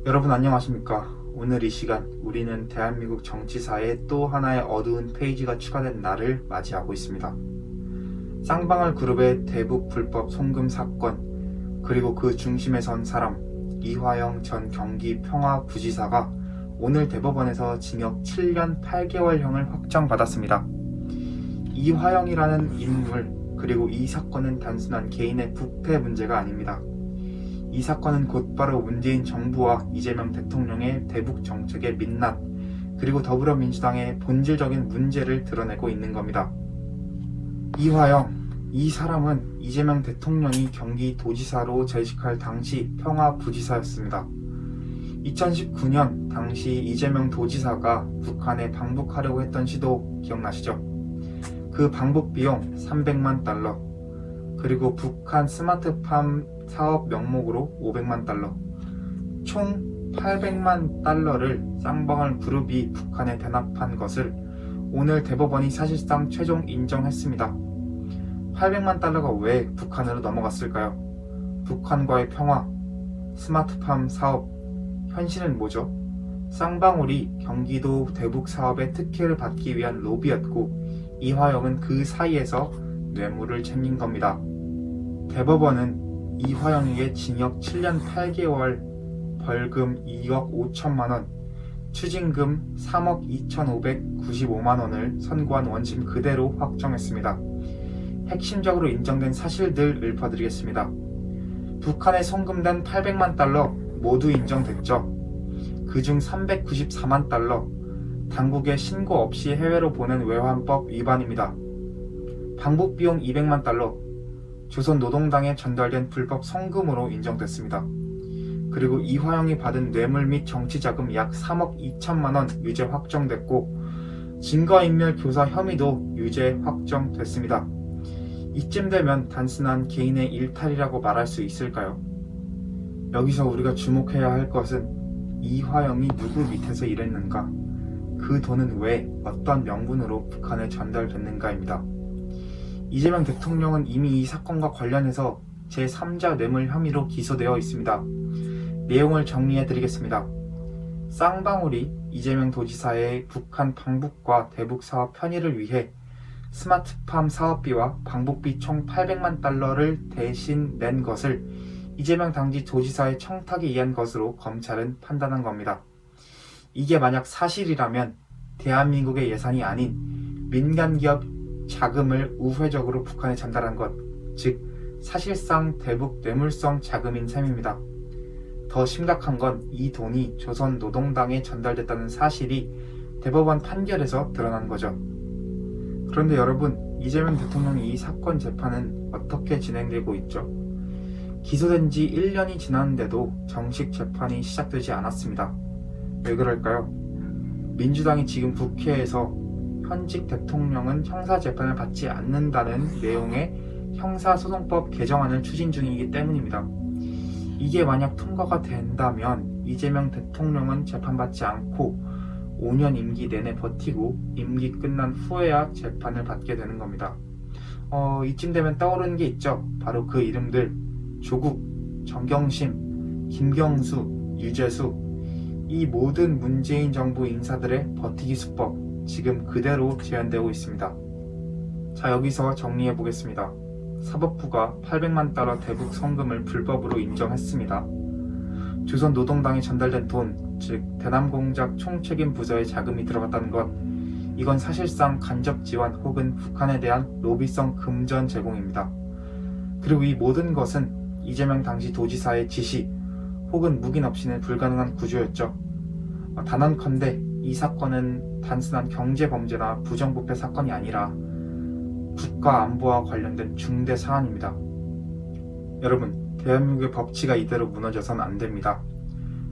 여러분 안녕하십니까? 오늘 이 시간 우리는 대한민국 정치사에 또 하나의 어두운 페이지가 추가된 날을 맞이하고 있습니다. 쌍방울 그룹의 대북 불법 송금 사건, 그리고 그 중심에 선 사람 이화영 전 경기 평화부지사가 오늘 대법원에서 징역 7년 8개월형을 확정받았습니다. 이화영이라는 인물, 그리고 이 사건은 단순한 개인의 부패 문제가 아닙니다. 이 사건은 곧바로 문재인 정부와 이재명 대통령의 대북 정책의 민낯, 그리고 더불어민주당의 본질적인 문제를 드러내고 있는 겁니다. 이화영, 이 사람은 이재명 대통령이 경기도지사로 재직할 당시 평화부지사였습니다. 2019년 당시 이재명 도지사가 북한에 방북하려고 했던 시도 기억나시죠? 그 방북 비용 300만 달러, 그리고 북한 스마트팜 사업 명목으로 500만 달러, 총 800만 달러를 쌍방울 그룹이 북한에 대납한 것을 오늘 대법원이 사실상 최종 인정했습니다. 800만 달러가 왜 북한으로 넘어갔을까요? 북한과의 평화, 스마트팜 사업, 현실은 뭐죠? 쌍방울이 경기도 대북 사업의 특혜를 받기 위한 로비였고, 이화영은 그 사이에서 뇌물을 챙긴 겁니다. 대법원은 이화영에게 징역 7년 8개월, 벌금 2억 5천만 원, 추징금 3억 2,595만 원을 선고한 원심 그대로 확정했습니다. 핵심적으로 인정된 사실들 읊어드리겠습니다. 북한에 송금된 800만 달러 모두 인정됐죠. 그중 394만 달러, 당국에 신고 없이 해외로 보낸 외환법 위반입니다. 방북 비용 200만 달러, 조선노동당에 전달된 불법 송금으로 인정됐습니다. 그리고 이화영이 받은 뇌물 및 정치자금 약 3억 2천만 원 유죄 확정됐고, 증거인멸 교사 혐의도 유죄 확정됐습니다. 이쯤 되면 단순한 개인의 일탈이라고 말할 수 있을까요? 여기서 우리가 주목해야 할 것은 이화영이 누구 밑에서 일했는가, 그 돈은 왜 어떤 명분으로 북한에 전달됐는가입니다. 이재명 대통령은 이미 이 사건과 관련해서 제3자 뇌물 혐의로 기소되어 있습니다. 내용을 정리해 드리겠습니다. 쌍방울이 이재명 도지사의 북한 방북과 대북 사업 편의를 위해 스마트팜 사업비와 방북비 총 800만 달러를 대신 낸 것을 이재명 당시 도지사의 청탁에 의한 것으로 검찰은 판단한 겁니다. 이게 만약 사실이라면 대한민국의 예산이 아닌 민간기업 자금을 우회적으로 북한에 전달한 것, 즉 사실상 대북 뇌물성 자금인 셈입니다. 더 심각한 건 이 돈이 조선노동당에 전달됐다는 사실이 대법원 판결에서 드러난 거죠. 그런데 여러분, 이재명 대통령의 이 사건 재판은 어떻게 진행되고 있죠? 기소된 지 1년이 지났는데도 정식 재판이 시작되지 않았습니다. 왜 그럴까요? 민주당이 지금 국회에서 현직 대통령은 형사재판을 받지 않는다는 내용의 형사소송법 개정안을 추진 중이기 때문입니다. 이게 만약 통과가 된다면 이재명 대통령은 재판받지 않고 5년 임기 내내 버티고 임기 끝난 후에야 재판을 받게 되는 겁니다. 이쯤 되면 떠오르는 게 있죠. 바로 그 이름들: 조국, 정경심, 김경수, 유재수. 이 모든 문재인 정부 인사들의 버티기 수법, 지금 그대로 재현되고 있습니다. 자, 여기서 정리해 보겠습니다. 사법부가 800만 달러 대북 송금을 불법으로 인정했습니다. 조선노동당에 전달된 돈, 즉 대남공작 총책임 부서의 자금이 들어갔다는 것, 이건 사실상 간접 지원 혹은 북한에 대한 로비성 금전 제공입니다. 그리고 이 모든 것은 이재명 당시 도지사의 지시 혹은 묵인 없이는 불가능한 구조였죠. 단언컨대 이 사건은 단순한 경제범죄나 부정부패 사건이 아니라 국가 안보와 관련된 중대 사안입니다. 여러분, 대한민국의 법치가 이대로 무너져선 안 됩니다.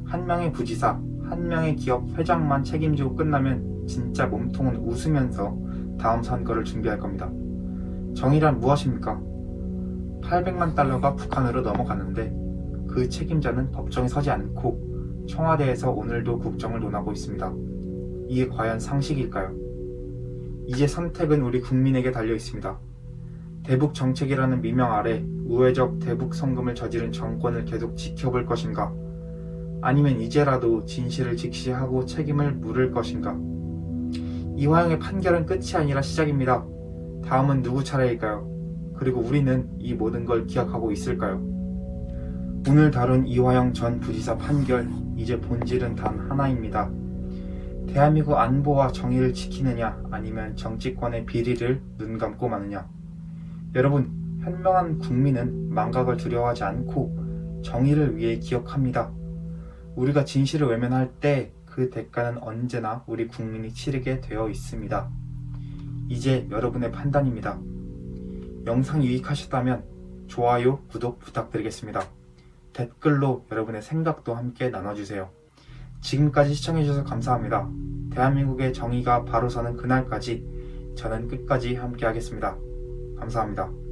한 명의 부지사, 한 명의 기업 회장만 책임지고 끝나면 진짜 몸통은 웃으면서 다음 선거를 준비할 겁니다. 정의란 무엇입니까? 800만 달러가 북한으로 넘어갔는데 그 책임자는 법정에 서지 않고 청와대에서 오늘도 국정을 논하고 있습니다. 이게 과연 상식일까요? 이제 선택은 우리 국민에게 달려 있습니다. 대북 정책이라는 미명 아래 우회적 대북 송금을 저지른 정권을 계속 지켜볼 것인가, 아니면 이제라도 진실을 직시하고 책임을 물을 것인가? 이화영의 판결은 끝이 아니라 시작입니다. 다음은 누구 차례일까요? 그리고 우리는 이 모든 걸 기억하고 있을까요? 오늘 다룬 이화영 전 부지사 판결, 이제 본질은 단 하나입니다. 대한민국 안보와 정의를 지키느냐, 아니면 정치권의 비리를 눈감고 마느냐. 여러분, 현명한 국민은 망각을 두려워하지 않고 정의를 위해 기억합니다. 우리가 진실을 외면할 때 그 대가는 언제나 우리 국민이 치르게 되어 있습니다. 이제 여러분의 판단입니다. 영상이 유익하셨다면 좋아요, 구독 부탁드리겠습니다. 댓글로 여러분의 생각도 함께 나눠주세요. 지금까지 시청해주셔서 감사합니다. 대한민국의 정의가 바로 서는 그날까지 저는 끝까지 함께 하겠습니다. 감사합니다.